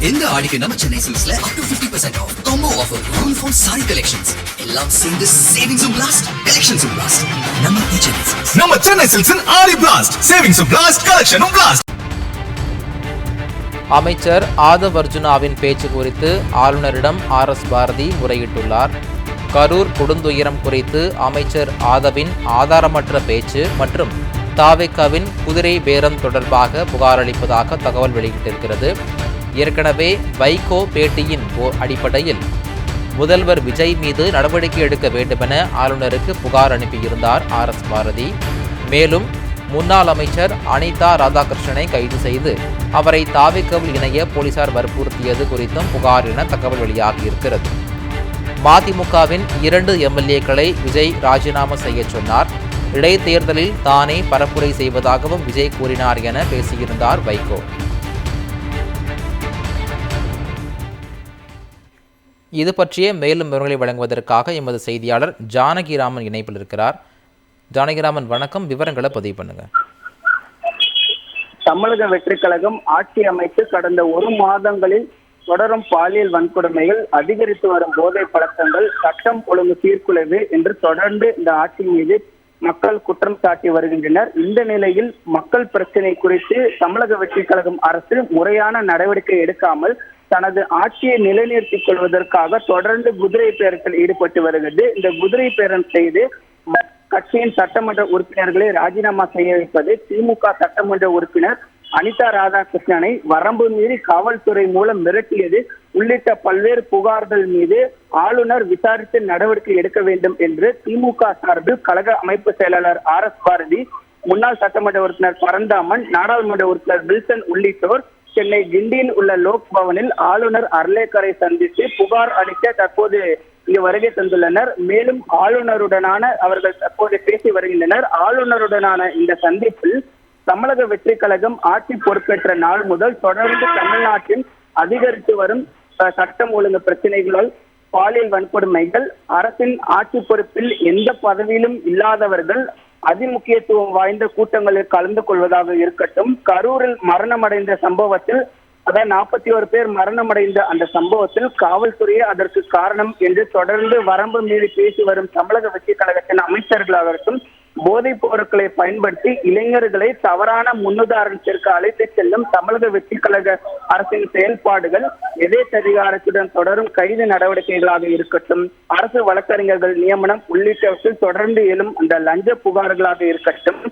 இந்த ஆடிக்கு நம்ம Chennai சில்க்ஸ்ல up to 50% off combo offer uniform saree collections எல்லாம் சேர்ந்து savings blast collections blast நம்ம சென்னை சில்க்ஸின் ஆடி blast savings blast collection blast. அமைச்சர் ஆதவ் அர்ஜுனாவின் பேச்சு குறித்து ஆளுநரிடம் RS பாரதி முறையிட்டுள்ளார். கரூர் கொடுந்துயரம் குறித்து அமைச்சர் ஆதவின் ஆதாரமற்ற பேச்சு மற்றும் தாவேகாவின் குதிரை பேரம் தொடர்பாக புகார் அளிப்பதாக தகவல் வெளியிட்டிருக்கிறது. ஏற்கனவே வைகோ பேட்டியின் அடிப்படையில் முதல்வர் விஜய் மீது நடவடிக்கை எடுக்க வேண்டுமென ஆளுநருக்கு புகார் அனுப்பியிருந்தார் RS பாரதி. மேலும் முன்னாள் அமைச்சர் அனிதா ராதாகிருஷ்ணனை கைது செய்து அவரை தாவேகாவில் இணைய போலீசார் வற்புறுத்தியது குறித்தும் புகார் என தகவல் வெளியாகியிருக்கிறது. மதிமுகவின் 2 MLAக்களை விஜய் ராஜினாமா செய்ய சொன்னார். இடைத்தேர்தலில் தானே பரப்புரை செய்வதாகவும் விஜய் கூறினார் என பேசியிருந்தார் வைகோ. இது பற்றிய மேலும் விவரங்களை வழங்குவதற்காக எமது செய்தியாளர் ஜானகிராமன் இணைப்பில் இருக்கிறார். ஜானகிராமன் வணக்கம், விவரங்களை பதிவு பண்ணுங்க. தமிழக வெற்றிக் கழகம் ஆட்சி அமைத்து கடந்த 1 மாதங்களில் தொடரும் பாலியல் வன்கொடுமைகள், அதிகரித்து வரும் போதை பழக்கங்கள், சட்டம் ஒழுங்கு சீர்குலைவு என்று தொடர்ந்து இந்த ஆட்சி மீது மக்கள் குற்றம் சாட்டி வருகின்றனர். இந்த நிலையில் மக்கள் பிரச்சனை குறித்து தமிழக வெற்றிக் கழகம் அரசு முறையான நடவடிக்கை எடுக்காமல் தனது ஆட்சியை நிலைநிறுத்திக் கொள்வதற்காக தொடர்ந்து குதிரை பேரத்தில் ஈடுபட்டு வருகிறது. இந்த குதிரை பேரம் செய்து கட்சியின் சட்டமன்ற உறுப்பினர்களை ராஜினாமா செய்ய வைப்பது, திமுக சட்டமன்ற உறுப்பினர் அனிதா ராதாகிருஷ்ணனை வரம்பு மீறி காவல்துறை மூலம் மிரட்டியது உள்ளிட்ட பல்வேறு புகார்கள் மீது ஆளுநர் விசாரித்து நடவடிக்கை எடுக்க வேண்டும் என்று திமுக சார்பில் கழக அமைப்பு செயலாளர் RS பாரதி, முன்னாள் சட்டமன்ற உறுப்பினர் பரந்தாமன், நாடாளுமன்ற உறுப்பினர் வில்சன் உள்ளிட்டோர் சென்னை கிண்டியில் உள்ள லோக் பவனில் ஆளுநர் அர்லேக்கரை சந்தித்து புகார் அளிக்க தற்போது இங்கு வருகை தந்துள்ளனர். மேலும் ஆளுநருடனான அவர்கள் தற்போது பேசி வருகின்றனர். ஆளுநருடனான இந்த சந்திப்பில் தமிழக வெற்றிக் கழகம் ஆட்சி பொறுப்பேற்ற நாள் முதல் தொடர்ந்து தமிழ்நாட்டில் அதிகரித்து வரும் சட்டம் ஒழுங்கு பிரச்சனைகளால் பாலியல் வன்கொடுமைகள், அரசின் ஆட்சி பொறுப்பில் எந்த பதவியிலும் இல்லாதவர்கள் அதிமுக்கியத்துவம் வாய்ந்த கூட்டங்களில் கலந்து கொள்வதாக இருக்கட்டும், கரூரில் மரணமடைந்த சம்பவத்தில், அதாவது 41 பேர் மரணமடைந்த அந்த சம்பவத்தில் காவல்துறையே அதற்கு காரணம் என்று தொடர்ந்து வரம்பு மீறி பேசி வரும் தமிழக வெற்றிக் கழகத்தின் அமைச்சர்களாகட்டும், போதைப் பொருட்களை பயன்படுத்தி இளைஞர்களை தவறான முன்னுதாரணத்திற்கு அழைத்து செல்லும் தமிழக வெற்றிக் கழக அரசின் செயல்பாடுகள், எதேச்சதிகாரத்துடன் தொடரும் கைது நடவடிக்கைகளாக இருக்கட்டும், அரசு வழக்கறிஞர்கள் நியமனம் உள்ளிட்டவற்றில் தொடர்ந்து எழும் அந்த லஞ்ச புகார்களாக இருக்கட்டும்,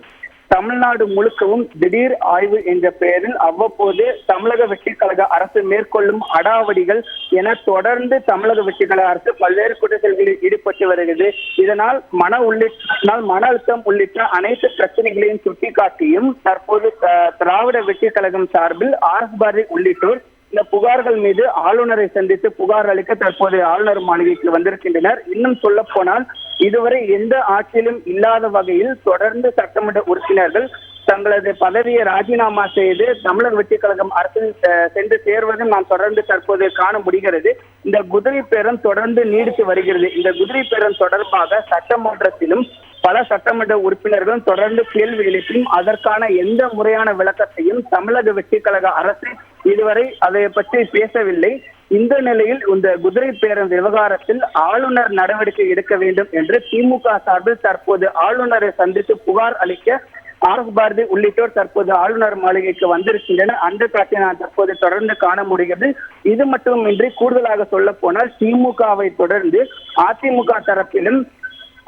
தமிழ்நாடு முழுக்கவும் திடீர் ஆய்வு என்ற பெயரில் அவ்வப்போது தமிழக வெற்றிக் கழக அரசு மேற்கொள்ளும் அடாவடிகள் என தொடர்ந்து தமிழக வெற்றிக் கழக அரசு பல்வேறு குற்றச்செயல்களில் ஈடுபட்டு வருகிறது. இதனால் மன அழுத்தம் உள்ளிட்ட அனைத்து பிரச்சனைகளையும் சுட்டிக்காட்டியும் தற்போது திராவிட வெற்றிக் கழகம் சார்பில் RS பாரதி உள்ளிட்டோர் இந்த புகார்கள் மீது ஆளுநரை சந்தித்து புகார் அளிக்க தற்போது ஆளுநர் மாளிகைக்கு வந்திருக்கின்றனர். இன்னும் சொல்ல போனால் இதுவரை எந்த ஆட்சியிலும் இல்லாத வகையில் தொடர்ந்து சட்டமன்ற உறுப்பினர்கள் தங்களது பதவியை ராஜினாமா செய்து தமிழக வெற்றிக் கழகம் அரசில் சென்று சேர்வதும் நாம் தொடர்ந்து தற்போது காண முடிகிறது. இந்த குதிரை பேரம் தொடர்ந்து நீடித்து வருகிறது. இந்த குதிரை பேரம் தொடர்பாக சட்டமன்றத்திலும் பல சட்டமன்ற உறுப்பினர்களும் தொடர்ந்து கேள்வி எழுப்பியும் அதற்கான எந்த முறையான விளக்கத்தையும் தமிழக வெற்றிக் கழக அரசு இதுவரை அதை பற்றி பேசவில்லை. இந்த நிலையில் இந்த குதிரை பேரம் விவகாரத்தில் ஆளுநர் நடவடிக்கை எடுக்க வேண்டும் என்று திமுக சார்பில் தற்போது ஆளுநரை சந்தித்து புகார் அளிக்க RS பாரதி உள்ளிட்டோர் தற்போது ஆளுநர் மாளிகைக்கு வந்திருக்கின்றனர். அந்த காட்சியை நான் தற்போது தொடர்ந்து காண முடிகிறது. இது மட்டுமின்றி கூடுதலாக சொல்ல போனால் திமுகவை தொடர்ந்து அதிமுக தரப்பிலும்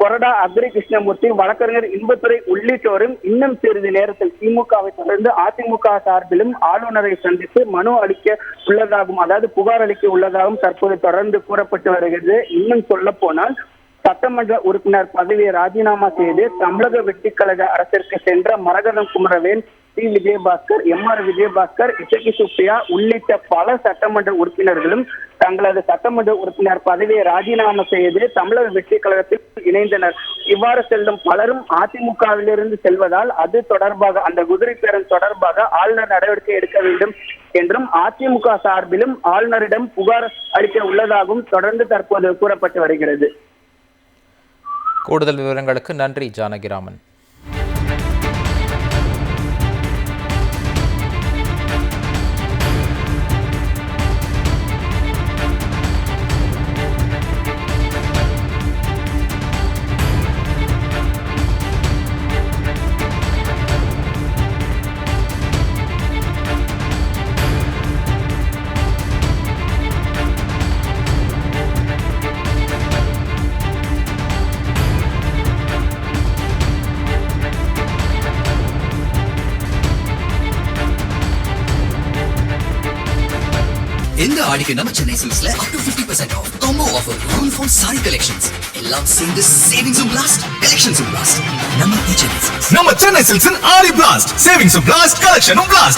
கொறடா அக்ரி கிருஷ்ணமூர்த்தி, வழக்கறிஞர் இன்பத்துறை உள்ளிட்டோரும் இன்னும் சிறிது நேரத்தில் திமுகவை தொடர்ந்து அதிமுக சார்பிலும் ஆளுநரை சந்தித்து மனு அளிக்க உள்ளதாகவும், அதாவது புகார் அளிக்க உள்ளதாகவும் தற்போது தொடர்ந்து கூறப்பட்டு வருகிறது. இன்னும் சொல்ல போனால் சட்டமன்ற உறுப்பினர் பதவியை ராஜினாமா செய்து தமிழக வெற்றிக் கழக அரசிற்கு சென்ற மரகதம் குமரவேல், டி. விஜயபாஸ்கர், MR விஜயபாஸ்கர், இசக்கி சுப்பையா உள்ளிட்ட பல சட்டமன்ற உறுப்பினர்களும் தங்களது சட்டமன்ற உறுப்பினர் பதவியை ராஜினாமா செய்து தமிழக வெற்றிக் கழகத்தில் இணைந்தனர். இவ்வாறு செல்லும் பலரும் அதிமுகவிலிருந்து செல்வதால் அது தொடர்பாக, அந்த குதிரை பேரம் தொடர்பாக ஆளுநர் நடவடிக்கை எடுக்க வேண்டும் என்றும் அதிமுக சார்பிலும் ஆளுநரிடம் புகார் அளிக்க உள்ளதாகவும் தொடர்ந்து தற்போது கூறப்பட்டு வருகிறது. கூடுதல் விவரங்களுக்கு நன்றி ஜானகிராமன். இந்த ஆடிக்கு நம்ம Chennai சில்க்ஸ்ல up to 50% off combo offer uniform saree collections எல்லாம் சேர்ந்து சேவிங்ஸும் blast collectionsum blast நம்ம சென்னை சில்க்ஸ் ஆடி blast savings blast collectionum blast